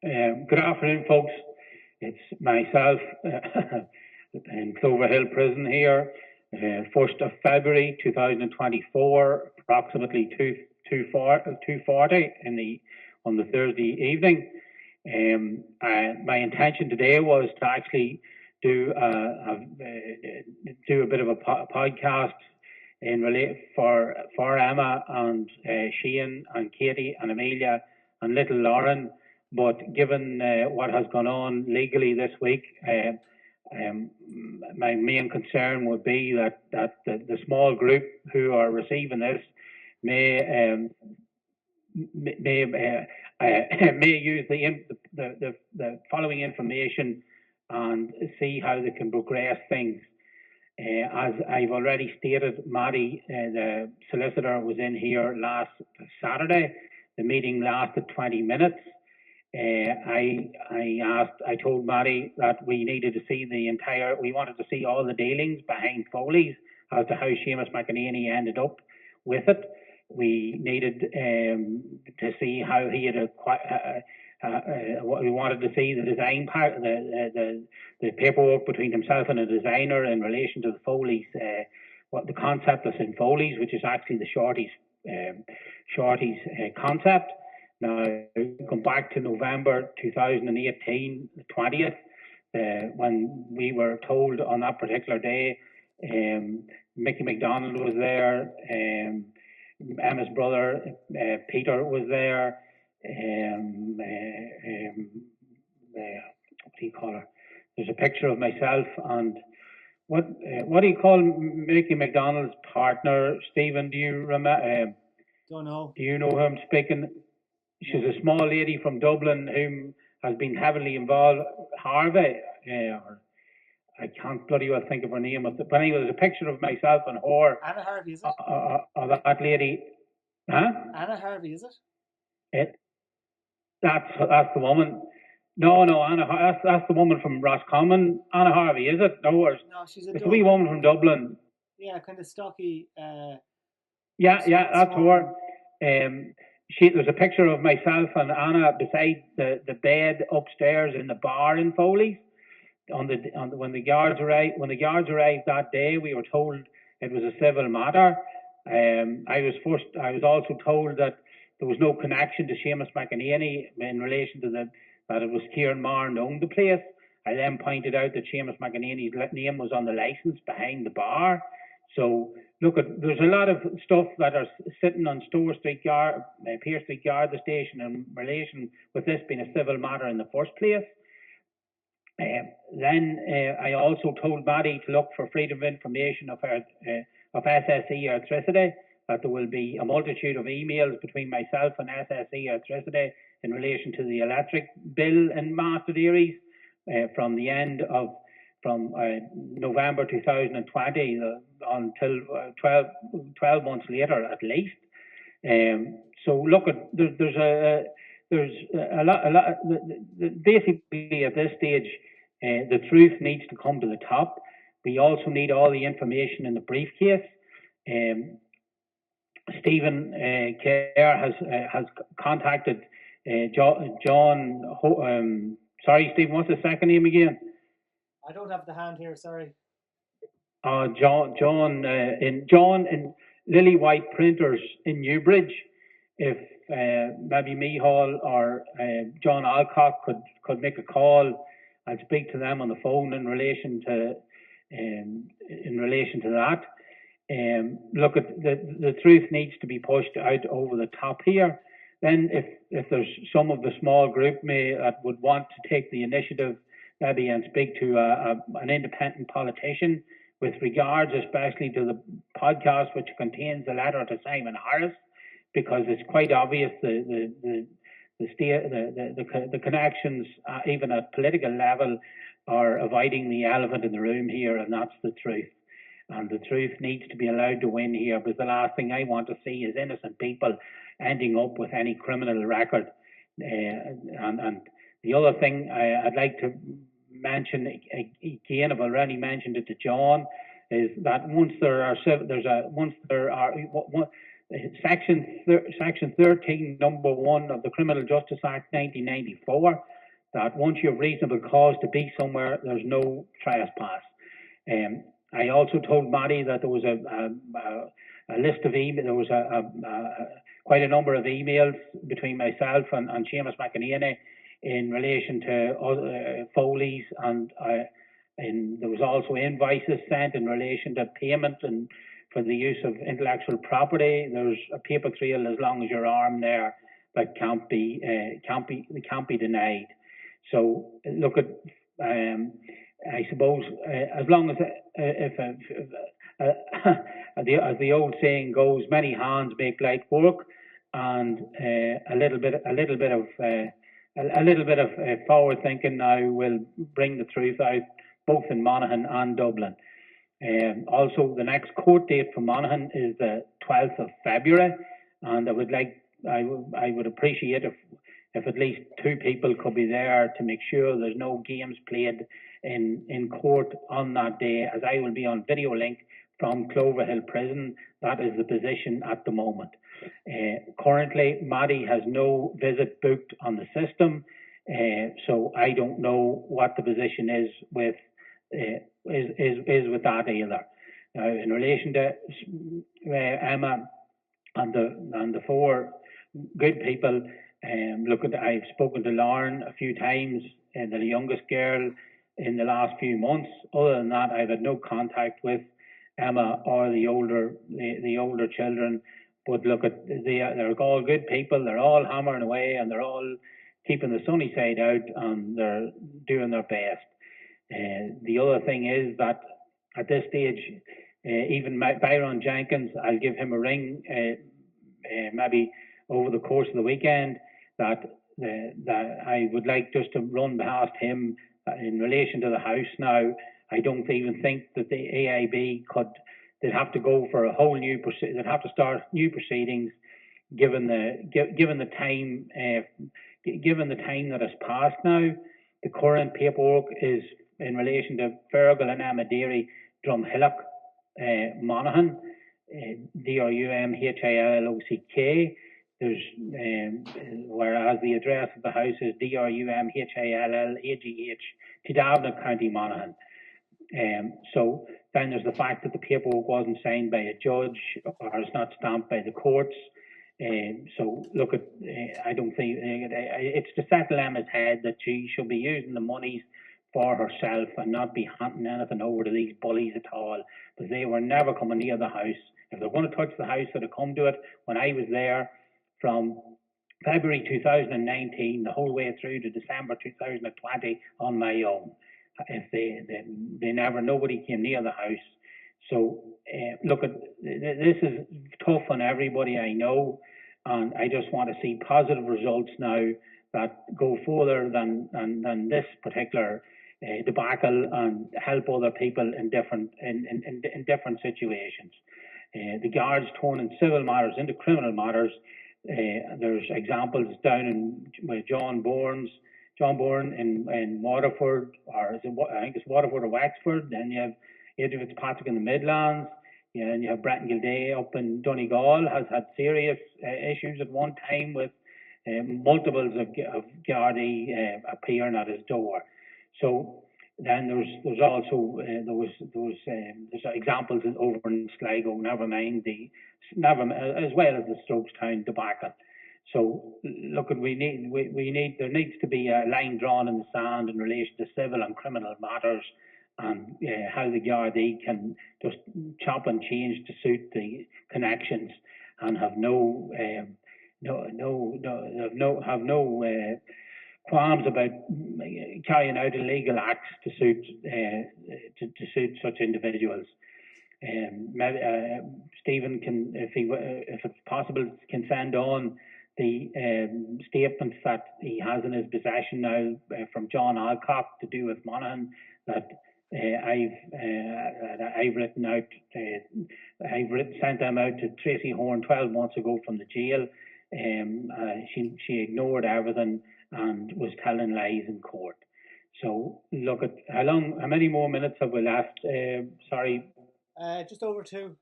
Good afternoon, folks. It's myself in Clover Hill Prison here, 1st of February 2024, approximately 2:40 on the Thursday evening. My intention today was to actually do do a bit of a podcast for Emma and Shane and Katie and Amelia and little Lauren. But given what has gone on legally this week, my main concern would be that the small group who are receiving this may may may use the following information and see how they can progress things. As I've already stated, Maddie, the solicitor, was in here last Saturday. The meeting lasted 20 minutes. I told Maddie that we needed to see we wanted to see all the dealings behind Foley's as to how Seamus McEnany ended up with it. We needed to see how he had we wanted to see the design part, the paperwork between himself and a designer in relation to the Foley's, what the concept that's in Foley's, which is actually the Shorty's concept. Now, come back to November 2018, the 20th, when we were told on that particular day, Mickey McDonald was there, Emma's brother, Peter, was there, what do you call her? There's a picture of myself and what do you call Mickey McDonald's partner, Stephen? Do you remember? Don't know. Do you know who I'm speaking? She's a small lady from Dublin who has been heavily involved. Harvey, I can't bloody well think of her name. But anyway, there's a picture of myself and her. Anna Harvey, is it? That lady. Huh? Anna Harvey, is it? That's the woman. No, Anna. That's the woman from Roscommon. Anna Harvey, is it? No, she's it's a wee woman from Dublin. Yeah, kind of stocky. Yeah, that's her. There's a picture of myself and Anna beside the bed upstairs in the bar in Foley's. When the guards arrived that day, we were told it was a civil matter. I was also told that there was no connection to Seamus McEnany in relation to that it was Kieran Marn owned the place. I then pointed out that Seamus McEnany's name was on the license behind the bar. So look, there's a lot of stuff that are sitting on Store Street Yard, Pier Street Yard, the station, in relation with this being a civil matter in the first place. Then I also told Maddie to look for freedom of information of SSE Electricity, that there will be a multitude of emails between myself and SSE Electricity in relation to the electric bill in Master Dairies from November 2020 until 12 months later at least. So look, there's a lot. Basically, at this stage, the truth needs to come to the top. We also need all the information in the briefcase. Stephen Kerr has contacted John. Sorry, Stephen, what's the second name again? I don't have the hand here. Sorry. John in Lily White Printers in Newbridge. If maybe Mihal or John Alcock could make a call and speak to them on the phone in relation to that. Look, at the truth needs to be pushed out over the top here. Then, if there's some of the small group that would want to take the initiative, maybe, and speak to an independent politician with regards, especially to the podcast which contains a letter to Simon Harris, because it's quite obvious the connections, even at political level, are avoiding the elephant in the room here, and that's the truth. And the truth needs to be allowed to win here, because the last thing I want to see is innocent people ending up with any criminal record. And the other thing I'd like to mention again, I've already mentioned it to John, is that once Section 13, number 1 of the Criminal Justice Act 1994, that once you have reasonable cause to be somewhere, there's no trespass. I also told Maddie that there was a list of emails, there was quite a number of emails between myself and Seamus McEnany in relation to Foley's, and there was also invoices sent in relation to payment and for the use of intellectual property. There's a paper trail as long as your arm there that can't be denied. So look at, I suppose, as long as as the old saying goes, many hands make light work, and a little bit of forward thinking now will bring the truth out, both in Monaghan and Dublin. Also, the next court date for Monaghan is the 12th of February, and I would appreciate if at least 2 people could be there to make sure there's no games played in court on that day, as I will be on video link from Cloverhill Prison. That is the position at the moment. Currently, Maddie has no visit booked on the system, so I don't know what the position is with with that either. Now, in relation to Emma and the 4 good people, I've spoken to Lauren a few times, the youngest girl, in the last few months. Other than that, I've had no contact with Emma or the older children. But they're all good people. They're all hammering away, and they're all keeping the sunny side out, and they're doing their best. The other thing is that at this stage, even Byron Jenkins, I'll give him a ring maybe over the course of the weekend, that I would like just to run past him in relation to the house now. I don't even think that the AIB they'd have to go for a whole new they'd have to start new proceedings, given the time that has passed now. The current paperwork is in relation to Feargal and Amadiri, Drumhillock, Monaghan, DRUMHILLOCK. There's whereas the address of the house is DRUMHILLAGH, Tidavna, County Monaghan. So then there's the fact that the paperwork wasn't signed by a judge or is not stamped by the courts. So look at, I don't think it's to settle Emma's head that she should be using the monies for herself and not be handing anything over to these bullies at all, because they were never coming near the house. If they're going to touch the house, they'd have come to it when I was there from February 2019 the whole way through to December 2020 on my own. If nobody came near the house. So look, this is tough on everybody, I know, and I just want to see positive results now that go further than this particular debacle, and help other people in different situations. The guards turning civil matters into criminal matters. There's examples down in John Bourne in Waterford, or I think it's Waterford or Wexford. Then you have Adrian Fitzpatrick in the Midlands. Yeah, and you have Bretton Gildea up in Donegal, has had serious issues at one time with multiples of Gardaí appearing at his door. So then there's also there's examples over in Sligo. Never mind as well as the Strokestown debacle. So look, there needs to be a line drawn in the sand in relation to civil and criminal matters, and how the Gardaí can just chop and change to suit the connections, and have no qualms about carrying out illegal acts to suit such individuals. Stephen can, if it's possible, can send on the statements that he has in his possession now from John Alcock to do with Monaghan, that I've written out. Sent them out to Tracy Horn 12 months ago from the jail. She ignored everything and was telling lies in court. So look at how many more minutes have we left? Sorry. Just over 2.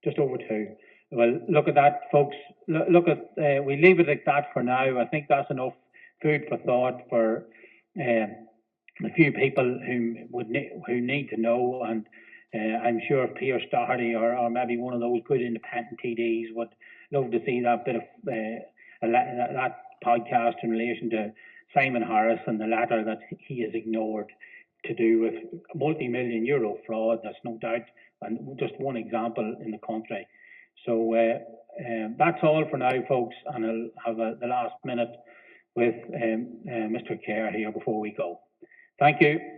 Just over 2. Well, look at that, folks. Look at we leave it like that for now. I think that's enough food for thought for a few people who need to know. And I'm sure Pierce Doherty or maybe one of those good independent TDs would love to see that bit of that podcast in relation to Simon Harris and the letter that he has ignored to do with multi-million euro fraud. That's no doubt, and just one example in the country. So that's all for now, folks, and I'll have the last minute with Mr. Kerr here before we go. Thank you.